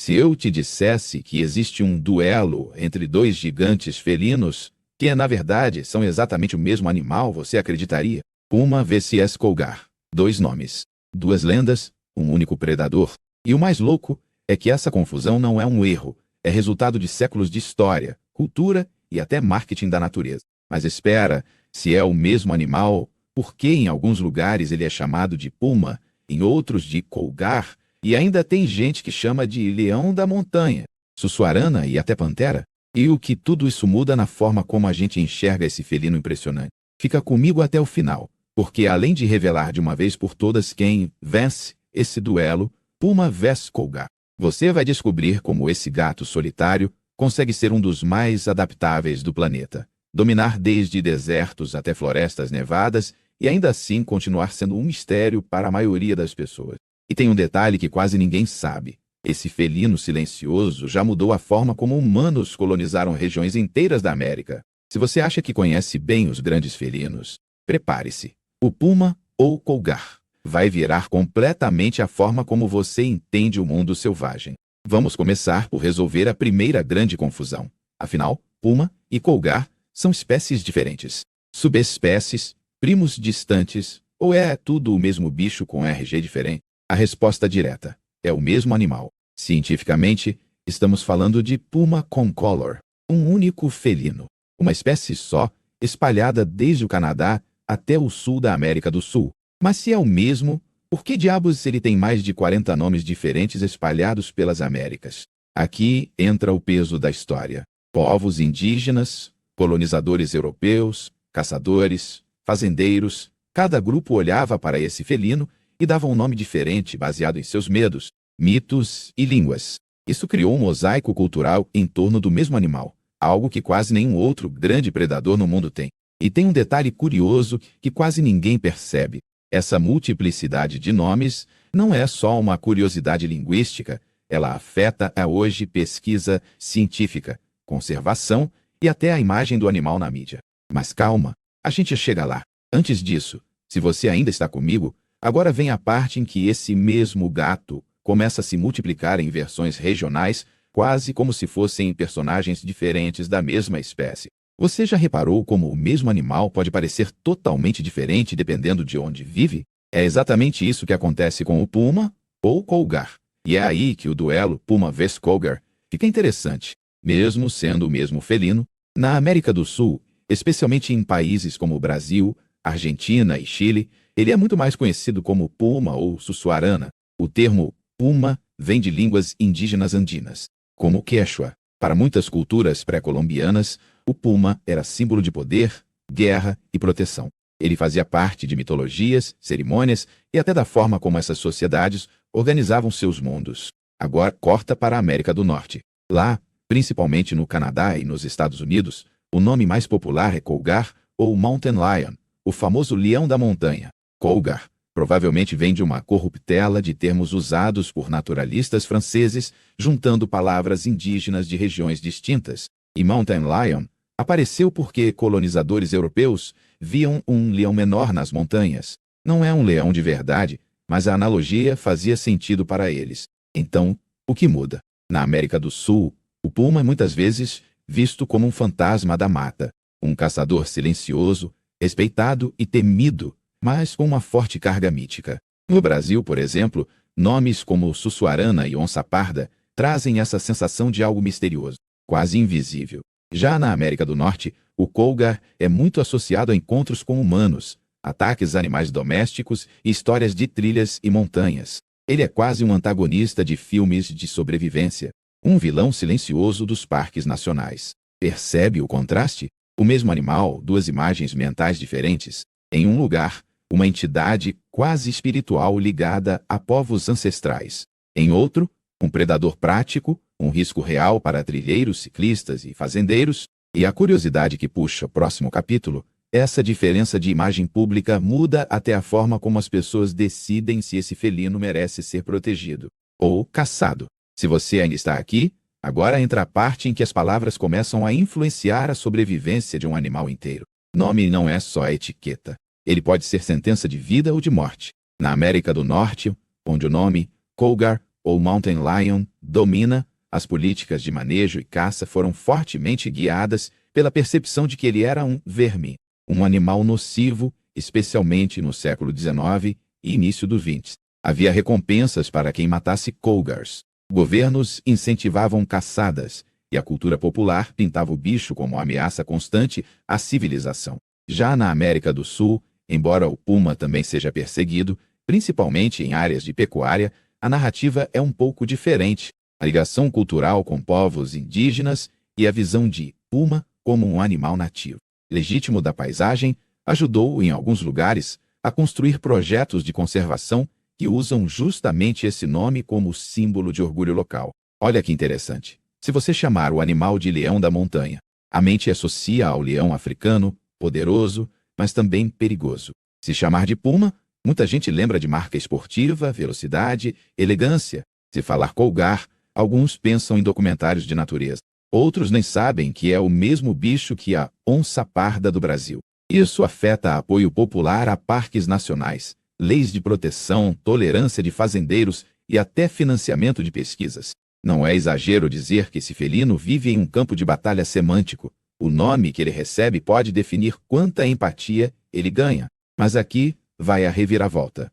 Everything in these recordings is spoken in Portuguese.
Se eu te dissesse que existe um duelo entre dois gigantes felinos, que na verdade são exatamente o mesmo animal, você acreditaria? Puma vs Cougar. Dois nomes, duas lendas, um único predador. E o mais louco é que essa confusão não é um erro, é resultado de séculos de história, cultura e até marketing da natureza. Mas espera, se é o mesmo animal, por que em alguns lugares ele é chamado de puma, em outros de cougar, e ainda tem gente que chama de leão da montanha, sussuarana e até pantera? E o que tudo isso muda na forma como a gente enxerga esse felino impressionante? Fica comigo até o final, porque além de revelar de uma vez por todas quem vence esse duelo, Puma vs Cougar, você vai descobrir como esse gato solitário consegue ser um dos mais adaptáveis do planeta, dominar desde desertos até florestas nevadas e ainda assim continuar sendo um mistério para a maioria das pessoas. E tem um detalhe que quase ninguém sabe. Esse felino silencioso já mudou a forma como humanos colonizaram regiões inteiras da América. Se você acha que conhece bem os grandes felinos, prepare-se. O puma ou cougar vai virar completamente a forma como você entende o mundo selvagem. Vamos começar por resolver a primeira grande confusão. Afinal, puma e cougar são espécies diferentes, subespécies, primos distantes, ou é tudo o mesmo bicho com RG diferente? A resposta direta: é o mesmo animal. Cientificamente, estamos falando de Puma concolor, um único felino, uma espécie só, espalhada desde o Canadá até o sul da América do Sul. Mas se é o mesmo, por que diabos ele tem mais de 40 nomes diferentes espalhados pelas Américas? Aqui entra o peso da história. Povos indígenas, colonizadores europeus, caçadores, fazendeiros, cada grupo olhava para esse felino e dava um nome diferente baseado em seus medos, mitos e línguas. Isso criou um mosaico cultural em torno do mesmo animal, algo que quase nenhum outro grande predador no mundo tem. E tem um detalhe curioso que quase ninguém percebe. Essa multiplicidade de nomes não é só uma curiosidade linguística, ela afeta a hoje pesquisa científica, conservação e até a imagem do animal na mídia. Mas calma, a gente chega lá. Antes disso, se você ainda está comigo, agora vem a parte em que esse mesmo gato começa a se multiplicar em versões regionais, quase como se fossem personagens diferentes da mesma espécie. Você já reparou como o mesmo animal pode parecer totalmente diferente dependendo de onde vive? É exatamente isso que acontece com o puma ou cougar. E é aí que o duelo Puma vs Cougar fica interessante. Mesmo sendo o mesmo felino, na América do Sul, especialmente em países como o Brasil, Argentina e Chile, ele é muito mais conhecido como puma ou sussuarana. O termo puma vem de línguas indígenas andinas, como o quechua. Para muitas culturas pré-colombianas, o puma era símbolo de poder, guerra e proteção. Ele fazia parte de mitologias, cerimônias e até da forma como essas sociedades organizavam seus mundos. Agora corta para a América do Norte. Lá, principalmente no Canadá e nos Estados Unidos, o nome mais popular é cougar ou mountain lion, o famoso leão da montanha. Cougar provavelmente vem de uma corruptela de termos usados por naturalistas franceses, juntando palavras indígenas de regiões distintas. E mountain lion apareceu porque colonizadores europeus viam um leão menor nas montanhas. Não é um leão de verdade, mas a analogia fazia sentido para eles. Então, o que muda? Na América do Sul, o puma é muitas vezes visto como um fantasma da mata, um caçador silencioso, respeitado e temido, mas com uma forte carga mítica. No Brasil, por exemplo, nomes como sussuarana e onça-parda trazem essa sensação de algo misterioso, quase invisível. Já na América do Norte, o cougar é muito associado a encontros com humanos, ataques a animais domésticos e histórias de trilhas e montanhas. Ele é quase um antagonista de filmes de sobrevivência, um vilão silencioso dos parques nacionais. Percebe o contraste? O mesmo animal, duas imagens mentais diferentes. Em um lugar, uma entidade quase espiritual ligada a povos ancestrais. Em outro, um predador prático, um risco real para trilheiros, ciclistas e fazendeiros. E a curiosidade que puxa o próximo capítulo, essa diferença de imagem pública muda até a forma como as pessoas decidem se esse felino merece ser protegido ou caçado. Se você ainda está aqui, agora entra a parte em que as palavras começam a influenciar a sobrevivência de um animal inteiro. Nome não é só etiqueta. Ele pode ser sentença de vida ou de morte. Na América do Norte, onde o nome cougar ou mountain lion, domina, as políticas de manejo e caça foram fortemente guiadas pela percepção de que ele era um verme, um animal nocivo, especialmente no século XIX e início do XX. Havia recompensas para quem matasse cougars. Governos incentivavam caçadas, e a cultura popular pintava o bicho como ameaça constante à civilização. Já na América do Sul, embora o puma também seja perseguido, principalmente em áreas de pecuária, a narrativa é um pouco diferente. A ligação cultural com povos indígenas e a visão de puma como um animal nativo, legítimo da paisagem, ajudou, em alguns lugares, a construir projetos de conservação que usam justamente esse nome como símbolo de orgulho local. Olha que interessante. Se você chamar o animal de leão da montanha, a mente associa ao leão africano, poderoso, mas também perigoso. Se chamar de puma, muita gente lembra de marca esportiva, velocidade, elegância. Se falar cougar, alguns pensam em documentários de natureza. Outros nem sabem que é o mesmo bicho que a onça-parda do Brasil. Isso afeta apoio popular a parques nacionais, leis de proteção, tolerância de fazendeiros e até financiamento de pesquisas. Não é exagero dizer que esse felino vive em um campo de batalha semântico. O nome que ele recebe pode definir quanta empatia ele ganha. Mas aqui vai a reviravolta.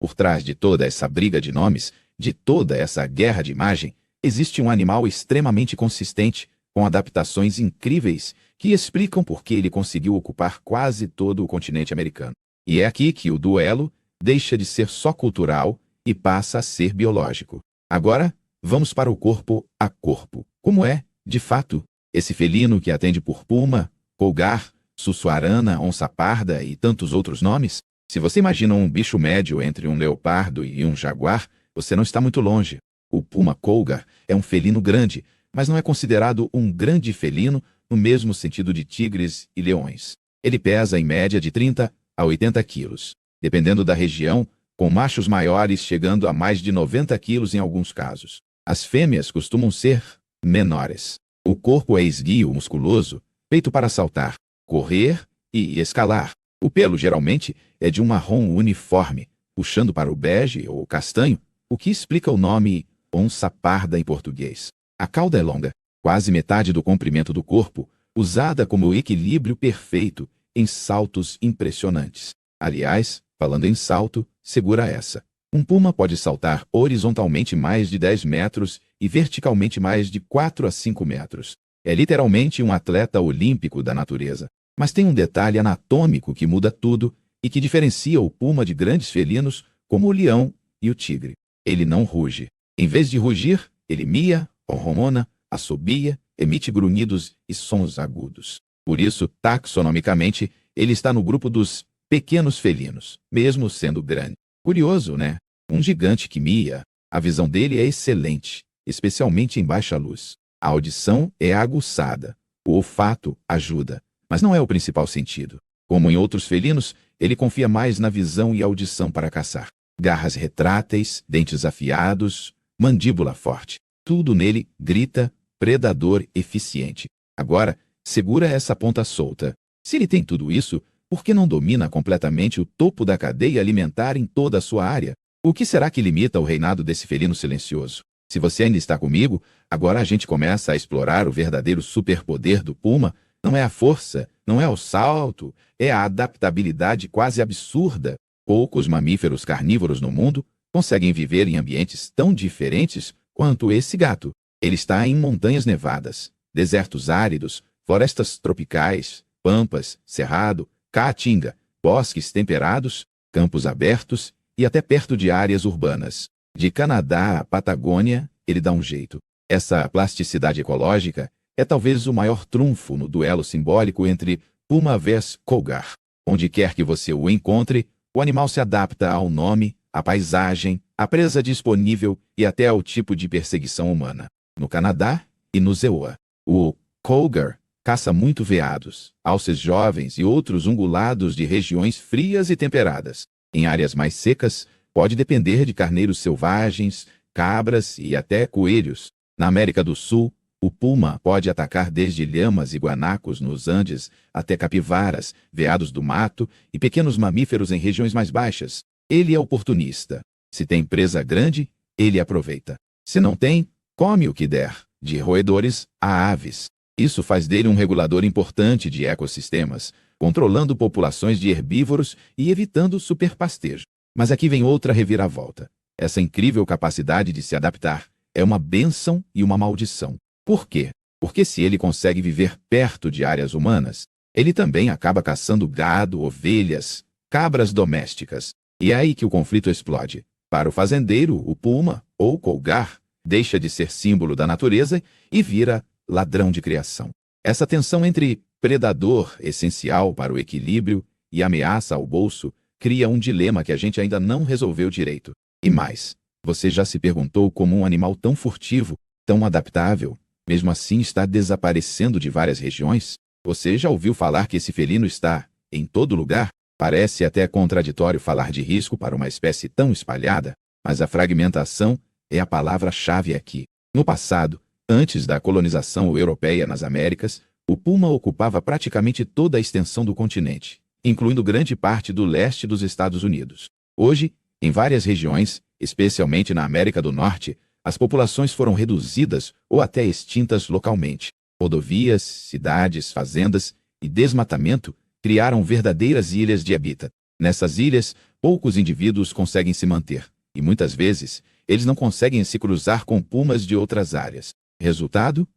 Por trás de toda essa briga de nomes, de toda essa guerra de imagem, existe um animal extremamente consistente, com adaptações incríveis que explicam por que ele conseguiu ocupar quase todo o continente americano. E é aqui que o duelo deixa de ser só cultural e passa a ser biológico. Agora, vamos para o corpo a corpo. Como é, de fato, esse felino que atende por puma, cougar, sussuarana, onça-parda e tantos outros nomes? Se você imagina um bicho médio entre um leopardo e um jaguar, você não está muito longe. O puma cougar é um felino grande, mas não é considerado um grande felino no mesmo sentido de tigres e leões. Ele pesa em média de 30 a 80 quilos, dependendo da região, com machos maiores chegando a mais de 90 quilos em alguns casos. As fêmeas costumam ser menores. O corpo é esguio, musculoso, feito para saltar, correr e escalar. O pelo geralmente é de um marrom uniforme, puxando para o bege ou castanho, o que explica o nome onça-parda em português. A cauda é longa, quase metade do comprimento do corpo, usada como equilíbrio perfeito em saltos impressionantes. Aliás, falando em salto, segura essa. Um puma pode saltar horizontalmente mais de 10 metros e verticalmente mais de 4 a 5 metros. É literalmente um atleta olímpico da natureza. Mas tem um detalhe anatômico que muda tudo e que diferencia o puma de grandes felinos como o leão e o tigre. Ele não ruge. Em vez de rugir, ele mia, ronrona, assobia, emite grunhidos e sons agudos. Por isso, taxonomicamente, ele está no grupo dos pequenos felinos, mesmo sendo grande. Curioso, né? Um gigante que mia. A visão dele é excelente, especialmente em baixa luz. A audição é aguçada. O olfato ajuda, mas não é o principal sentido. Como em outros felinos, ele confia mais na visão e audição para caçar. Garras retráteis, dentes afiados, mandíbula forte. Tudo nele grita predador eficiente. Agora, segura essa ponta solta. Se ele tem tudo isso, por que não domina completamente o topo da cadeia alimentar em toda a sua área? O que será que limita o reinado desse felino silencioso? Se você ainda está comigo, agora a gente começa a explorar o verdadeiro superpoder do puma. Não é a força, não é o salto, é a adaptabilidade quase absurda. Poucos mamíferos carnívoros no mundo conseguem viver em ambientes tão diferentes quanto esse gato. Ele está em montanhas nevadas, desertos áridos, florestas tropicais, pampas, cerrado, caatinga, bosques temperados, campos abertos e até perto de áreas urbanas. De Canadá à Patagônia, ele dá um jeito. Essa plasticidade ecológica é talvez o maior trunfo no duelo simbólico entre puma vs cougar. Onde quer que você o encontre, o animal se adapta ao nome, à paisagem, à presa disponível e até ao tipo de perseguição humana. No Canadá e no Zeoa, o cougar caça muito veados, alces jovens e outros ungulados de regiões frias e temperadas. Em áreas mais secas, pode depender de carneiros selvagens, cabras e até coelhos. Na América do Sul, o puma pode atacar desde lhamas e guanacos nos Andes até capivaras, veados do mato e pequenos mamíferos em regiões mais baixas. Ele é oportunista. Se tem presa grande, ele aproveita. Se não tem, come o que der, de roedores a aves. Isso faz dele um regulador importante de ecossistemas, controlando populações de herbívoros e evitando superpastejo. Mas aqui vem outra reviravolta. Essa incrível capacidade de se adaptar é uma bênção e uma maldição. Por quê? Porque se ele consegue viver perto de áreas humanas, ele também acaba caçando gado, ovelhas, cabras domésticas. E é aí que o conflito explode. Para o fazendeiro, o puma, ou cougar, deixa de ser símbolo da natureza e vira ladrão de criação. Essa tensão entre predador, essencial para o equilíbrio, e ameaça ao bolso, cria um dilema que a gente ainda não resolveu direito. E mais, você já se perguntou como um animal tão furtivo, tão adaptável, mesmo assim está desaparecendo de várias regiões? Você já ouviu falar que esse felino está em todo lugar? Parece até contraditório falar de risco para uma espécie tão espalhada, mas a fragmentação é a palavra-chave aqui. No passado, antes da colonização europeia nas Américas, o puma ocupava praticamente toda a extensão do continente, incluindo grande parte do leste dos Estados Unidos. Hoje, em várias regiões, especialmente na América do Norte, as populações foram reduzidas ou até extintas localmente. Rodovias, cidades, fazendas e desmatamento criaram verdadeiras ilhas de habitat. Nessas ilhas, poucos indivíduos conseguem se manter, e muitas vezes, eles não conseguem se cruzar com pumas de outras áreas. Resultado?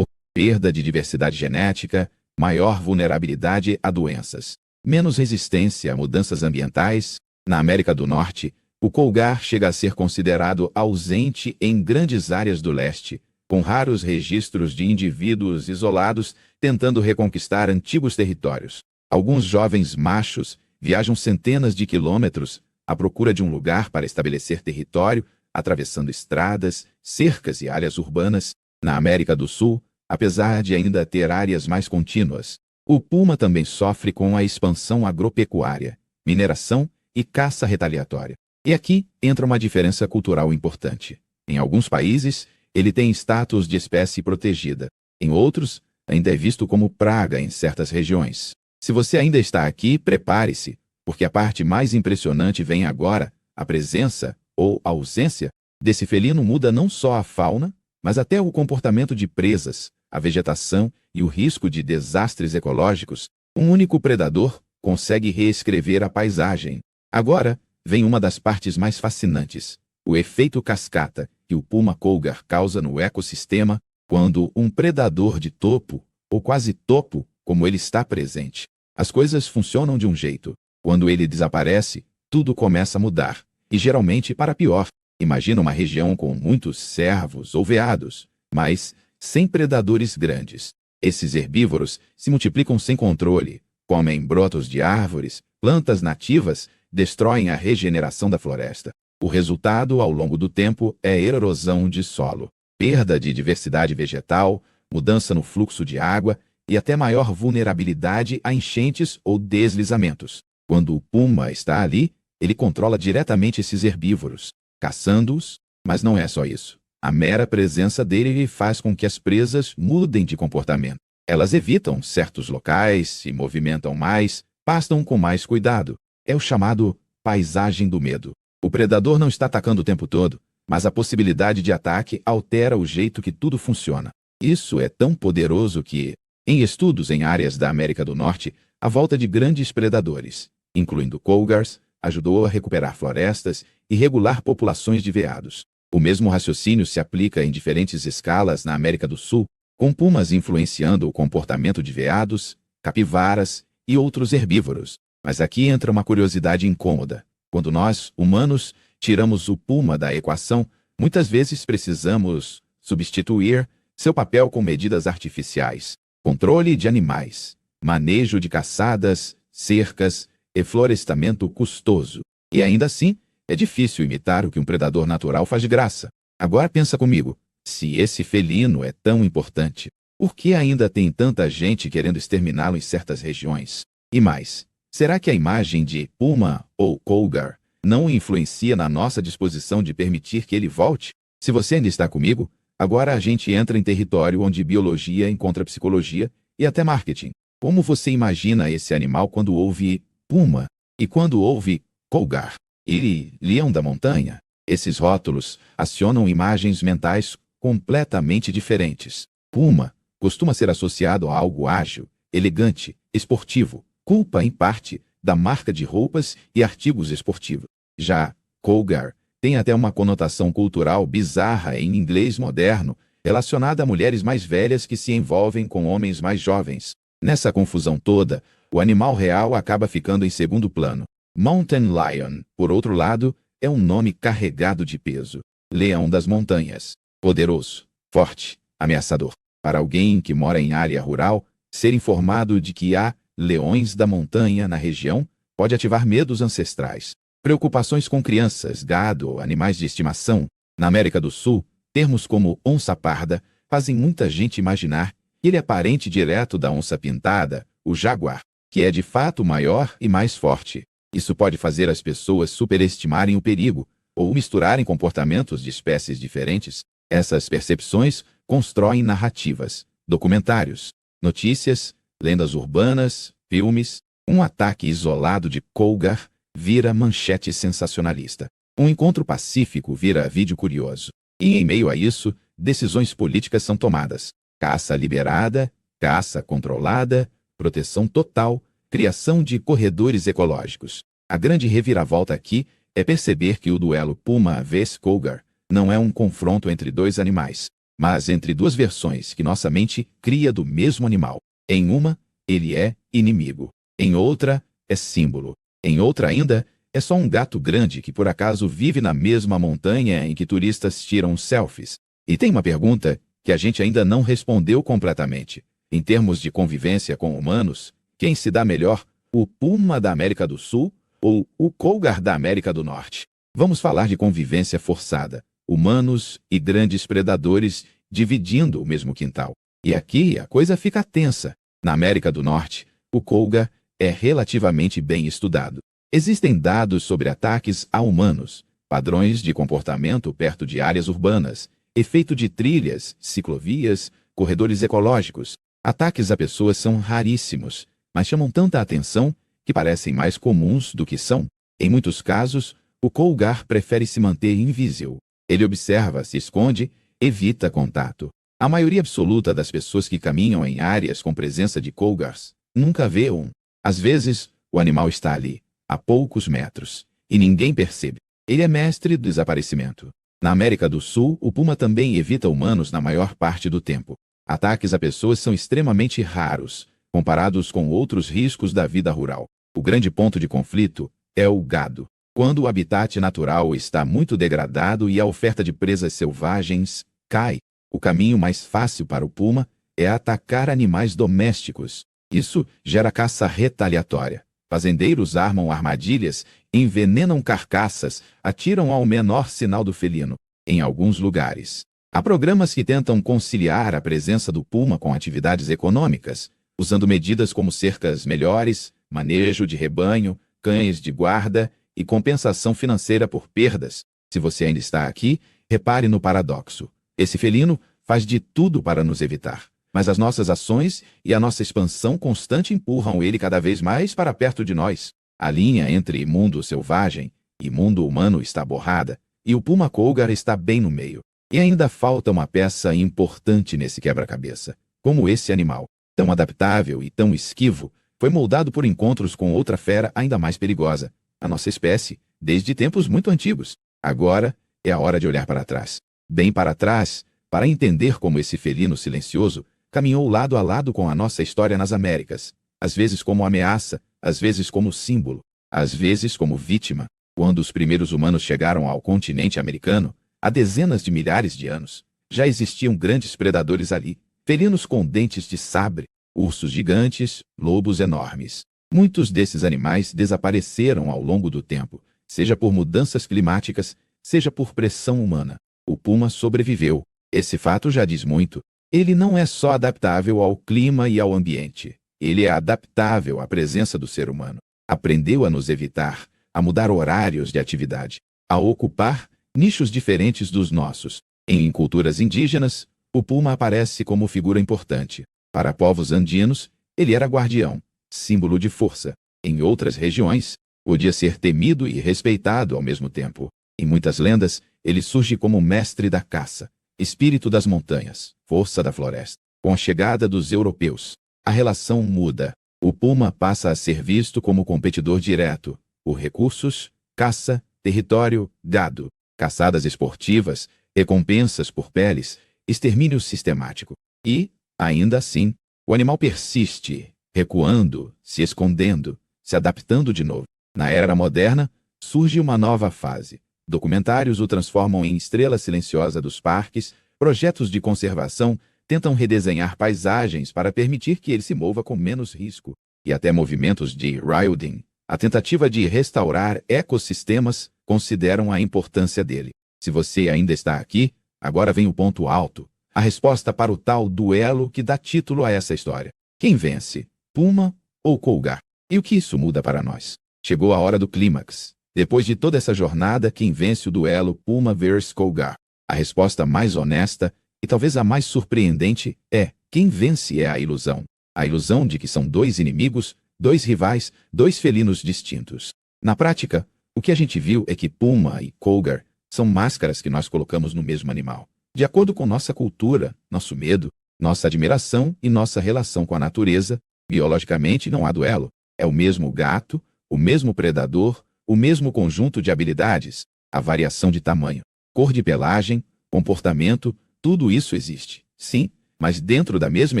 Perda de diversidade genética, maior vulnerabilidade a doenças, menos resistência a mudanças ambientais. Na América do Norte, o cougar chega a ser considerado ausente em grandes áreas do leste, com raros registros de indivíduos isolados tentando reconquistar antigos territórios. Alguns jovens machos viajam centenas de quilômetros à procura de um lugar para estabelecer território, atravessando estradas, cercas e áreas urbanas. Na América do Sul, apesar de ainda ter áreas mais contínuas, o puma também sofre com a expansão agropecuária, mineração e caça retaliatória. E aqui entra uma diferença cultural importante. Em alguns países, ele tem status de espécie protegida. Em outros, ainda é visto como praga em certas regiões. Se você ainda está aqui, prepare-se, porque a parte mais impressionante vem agora. A presença, ou ausência, desse felino muda não só a fauna, mas até o comportamento de presas, a vegetação e o risco de desastres ecológicos. Um único predador consegue reescrever a paisagem. Agora, vem uma das partes mais fascinantes: o efeito cascata que o puma cougar causa no ecossistema quando um predador de topo, ou quase topo, como ele está presente. As coisas funcionam de um jeito. Quando ele desaparece, tudo começa a mudar, e geralmente para pior. Imagina uma região com muitos cervos ou veados, mas sem predadores grandes. Esses herbívoros se multiplicam sem controle, comem brotos de árvores, plantas nativas, destroem a regeneração da floresta. O resultado, ao longo do tempo, é erosão de solo, perda de diversidade vegetal, mudança no fluxo de água e até maior vulnerabilidade a enchentes ou deslizamentos. Quando o puma está ali, ele controla diretamente esses herbívoros, caçando-os, mas não é só isso. A mera presença dele faz com que as presas mudem de comportamento. Elas evitam certos locais, se movimentam mais, pastam com mais cuidado. É o chamado paisagem do medo. O predador não está atacando o tempo todo, mas a possibilidade de ataque altera o jeito que tudo funciona. Isso é tão poderoso que, em estudos em áreas da América do Norte, a volta de grandes predadores, incluindo cougars, ajudou a recuperar florestas e regular populações de veados. O mesmo raciocínio se aplica em diferentes escalas na América do Sul, com pumas influenciando o comportamento de veados, capivaras e outros herbívoros. Mas aqui entra uma curiosidade incômoda. Quando nós, humanos, tiramos o puma da equação, muitas vezes precisamos substituir seu papel com medidas artificiais, controle de animais, manejo de caçadas, cercas e florestamento custoso. E ainda assim, é difícil imitar o que um predador natural faz de graça. Agora pensa comigo, se esse felino é tão importante, por que ainda tem tanta gente querendo exterminá-lo em certas regiões? E mais, será que a imagem de puma ou cougar não influencia na nossa disposição de permitir que ele volte? Se você ainda está comigo, agora a gente entra em território onde biologia encontra psicologia e até marketing. Como você imagina esse animal quando ouve puma e quando ouve cougar? E leão da montanha? Esses rótulos acionam imagens mentais completamente diferentes. Puma costuma ser associado a algo ágil, elegante, esportivo, culpa em parte da marca de roupas e artigos esportivos. Já Cougar tem até uma conotação cultural bizarra em inglês moderno, relacionada a mulheres mais velhas que se envolvem com homens mais jovens. Nessa confusão toda, o animal real acaba ficando em segundo plano. Mountain Lion, por outro lado, é um nome carregado de peso. Leão das montanhas. Poderoso, forte, ameaçador. Para alguém que mora em área rural, ser informado de que há leões da montanha na região pode ativar medos ancestrais. Preocupações com crianças, gado ou animais de estimação. Na América do Sul, termos como onça parda fazem muita gente imaginar que ele é parente direto da onça pintada, o jaguar, que é de fato maior e mais forte. Isso pode fazer as pessoas superestimarem o perigo ou misturarem comportamentos de espécies diferentes. Essas percepções constroem narrativas, documentários, notícias, lendas urbanas, filmes. Um ataque isolado de Cougar vira manchete sensacionalista. Um encontro pacífico vira vídeo curioso. E em meio a isso, decisões políticas são tomadas. Caça liberada, caça controlada, proteção total, criação de corredores ecológicos. A grande reviravolta aqui é perceber que o duelo Puma vs Cougar não é um confronto entre dois animais, mas entre duas versões que nossa mente cria do mesmo animal. Em uma, ele é inimigo. Em outra, é símbolo. Em outra ainda, é só um gato grande que por acaso vive na mesma montanha em que turistas tiram selfies. E tem uma pergunta que a gente ainda não respondeu completamente. Em termos de convivência com humanos, quem se dá melhor, o Puma da América do Sul ou o Cougar da América do Norte? Vamos falar de convivência forçada. Humanos e grandes predadores dividindo o mesmo quintal. E aqui a coisa fica tensa. Na América do Norte, o Cougar é relativamente bem estudado. Existem dados sobre ataques a humanos, padrões de comportamento perto de áreas urbanas, efeito de trilhas, ciclovias, corredores ecológicos. Ataques a pessoas são raríssimos, mas chamam tanta atenção que parecem mais comuns do que são. Em muitos casos, o Cougar prefere se manter invisível. Ele observa, se esconde, evita contato. A maioria absoluta das pessoas que caminham em áreas com presença de Cougars nunca vê um. Às vezes, o animal está ali, a poucos metros, e ninguém percebe. Ele é mestre do desaparecimento. Na América do Sul, o puma também evita humanos na maior parte do tempo. Ataques a pessoas são extremamente raros, comparados com outros riscos da vida rural. O grande ponto de conflito é o gado. Quando o habitat natural está muito degradado e a oferta de presas selvagens cai, o caminho mais fácil para o puma é atacar animais domésticos. Isso gera caça retaliatória. Fazendeiros armam armadilhas, envenenam carcaças, atiram ao menor sinal do felino. Em alguns lugares, há programas que tentam conciliar a presença do puma com atividades econômicas, usando medidas como cercas melhores, manejo de rebanho, cães de guarda e compensação financeira por perdas. Se você ainda está aqui, repare no paradoxo. Esse felino faz de tudo para nos evitar, mas as nossas ações e a nossa expansão constante empurram ele cada vez mais para perto de nós. A linha entre mundo selvagem e mundo humano está borrada, e o puma cougar está bem no meio. E ainda falta uma peça importante nesse quebra-cabeça. Como esse animal, tão adaptável e tão esquivo, foi moldado por encontros com outra fera ainda mais perigosa, a nossa espécie, desde tempos muito antigos. Agora é a hora de olhar para trás. Bem para trás, para entender como esse felino silencioso caminhou lado a lado com a nossa história nas Américas, às vezes como ameaça, às vezes como símbolo, às vezes como vítima. Quando os primeiros humanos chegaram ao continente americano, há dezenas de milhares de anos, já existiam grandes predadores ali, felinos com dentes de sabre, ursos gigantes, lobos enormes. Muitos desses animais desapareceram ao longo do tempo, seja por mudanças climáticas, seja por pressão humana. O puma sobreviveu. Esse fato já diz muito. Ele não é só adaptável ao clima e ao ambiente. Ele é adaptável à presença do ser humano. Aprendeu a nos evitar, a mudar horários de atividade, a ocupar nichos diferentes dos nossos. Em culturas indígenas, o puma aparece como figura importante. Para povos andinos, ele era guardião, símbolo de força. Em outras regiões, podia ser temido e respeitado ao mesmo tempo. Em muitas lendas, ele surge como mestre da caça, espírito das montanhas, força da floresta. Com a chegada dos europeus, a relação muda. O puma passa a ser visto como competidor direto por recursos, caça, território, gado, caçadas esportivas, recompensas por peles, extermínio sistemático. E, ainda assim, o animal persiste, recuando, se escondendo, se adaptando de novo. Na era moderna, surge uma nova fase. Documentários o transformam em estrela silenciosa dos parques, projetos de conservação tentam redesenhar paisagens para permitir que ele se mova com menos risco, e até movimentos de wilding, a tentativa de restaurar ecossistemas, consideram a importância dele. Se você ainda está aqui, agora vem o ponto alto, a resposta para o tal duelo que dá título a essa história. Quem vence, puma ou cougar? E o que isso muda para nós? Chegou a hora do clímax. Depois de toda essa jornada, quem vence o duelo puma versus cougar? A resposta mais honesta e talvez a mais surpreendente é: quem vence é a ilusão. A ilusão de que são dois inimigos, dois rivais, dois felinos distintos. Na prática, o que a gente viu é que puma e cougar são máscaras que nós colocamos no mesmo animal, de acordo com nossa cultura, nosso medo, nossa admiração e nossa relação com a natureza. Biologicamente não há duelo. É o mesmo gato, o mesmo predador, o mesmo conjunto de habilidades. A variação de tamanho, cor de pelagem, comportamento, tudo isso existe, sim, mas dentro da mesma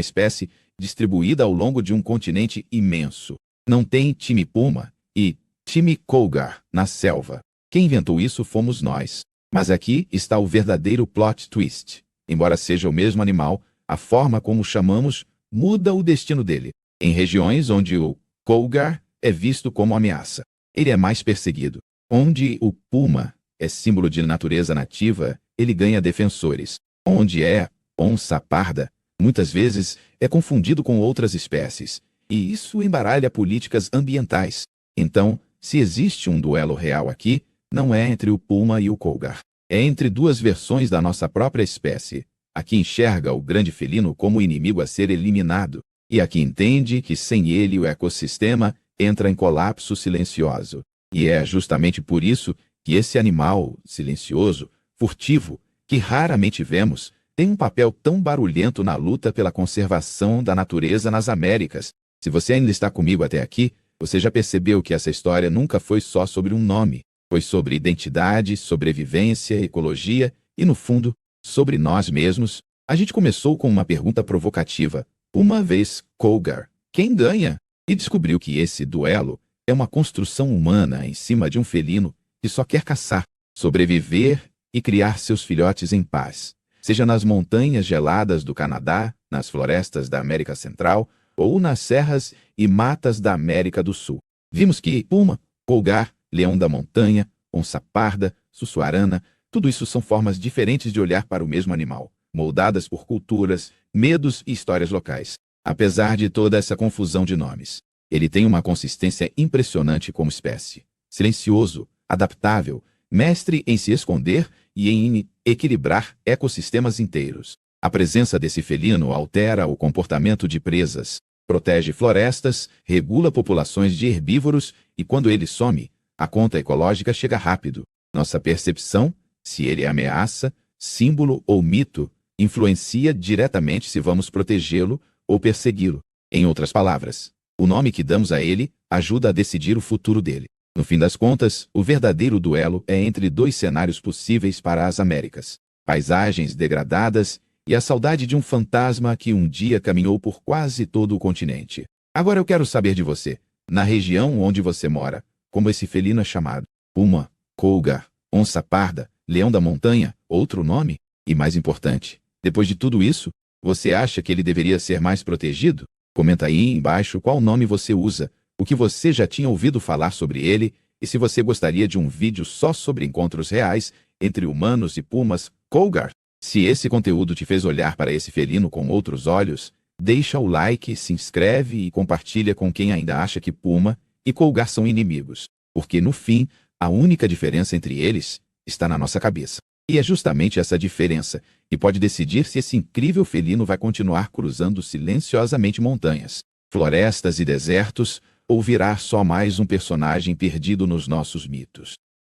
espécie, distribuída ao longo de um continente imenso. Não tem time puma e time cougar na selva. Quem inventou isso fomos nós. Mas aqui está o verdadeiro plot twist. Embora seja o mesmo animal, a forma como o chamamos muda o destino dele. Em regiões onde o cougar é visto como ameaça, ele é mais perseguido. Onde o puma é símbolo de natureza nativa, ele ganha defensores. Onde é onça parda, muitas vezes é confundido com outras espécies, e isso embaralha políticas ambientais. Então, se existe um duelo real aqui, não é entre o puma e o cougar. É entre duas versões da nossa própria espécie. A que enxerga o grande felino como inimigo a ser eliminado, e a que entende que sem ele o ecossistema entra em colapso silencioso. E é justamente por isso que esse animal silencioso, furtivo, que raramente vemos, tem um papel tão barulhento na luta pela conservação da natureza nas Américas. Se você ainda está comigo até aqui, você já percebeu que essa história nunca foi só sobre um nome. Foi sobre identidade, sobrevivência, ecologia e, no fundo, sobre nós mesmos. A gente começou com uma pergunta provocativa. Uma vez cougar, quem ganha? E descobriu que esse duelo é uma construção humana em cima de um felino que só quer caçar, sobreviver e criar seus filhotes em paz. Seja nas montanhas geladas do Canadá, nas florestas da América Central ou nas serras e matas da América do Sul. Vimos que puma, cougar, leão da montanha, onça parda, sussuarana, tudo isso são formas diferentes de olhar para o mesmo animal, moldadas por culturas, medos e histórias locais. Apesar de toda essa confusão de nomes, ele tem uma consistência impressionante como espécie. Silencioso, adaptável, mestre em se esconder e em equilibrar ecossistemas inteiros. A presença desse felino altera o comportamento de presas, protege florestas, regula populações de herbívoros e, quando ele some, a conta ecológica chega rápido. Nossa percepção, se ele é ameaça, símbolo ou mito, influencia diretamente se vamos protegê-lo ou persegui-lo. Em outras palavras, o nome que damos a ele ajuda a decidir o futuro dele. No fim das contas, o verdadeiro duelo é entre dois cenários possíveis para as Américas: paisagens degradadas e a saudade de um fantasma que um dia caminhou por quase todo o continente. Agora eu quero saber de você, na região onde você mora, como esse felino é chamado? Puma, cougar, onça parda, leão da montanha, outro nome? E mais importante, depois de tudo isso, você acha que ele deveria ser mais protegido? Comenta aí embaixo qual nome você usa, o que você já tinha ouvido falar sobre ele e se você gostaria de um vídeo só sobre encontros reais entre humanos e pumas, cougar. Se esse conteúdo te fez olhar para esse felino com outros olhos, deixa o like, se inscreve e compartilha com quem ainda acha que puma e cougar são inimigos, porque no fim, a única diferença entre eles está na nossa cabeça. E é justamente essa diferença que pode decidir se esse incrível felino vai continuar cruzando silenciosamente montanhas, florestas e desertos, ou virar só mais um personagem perdido nos nossos mitos.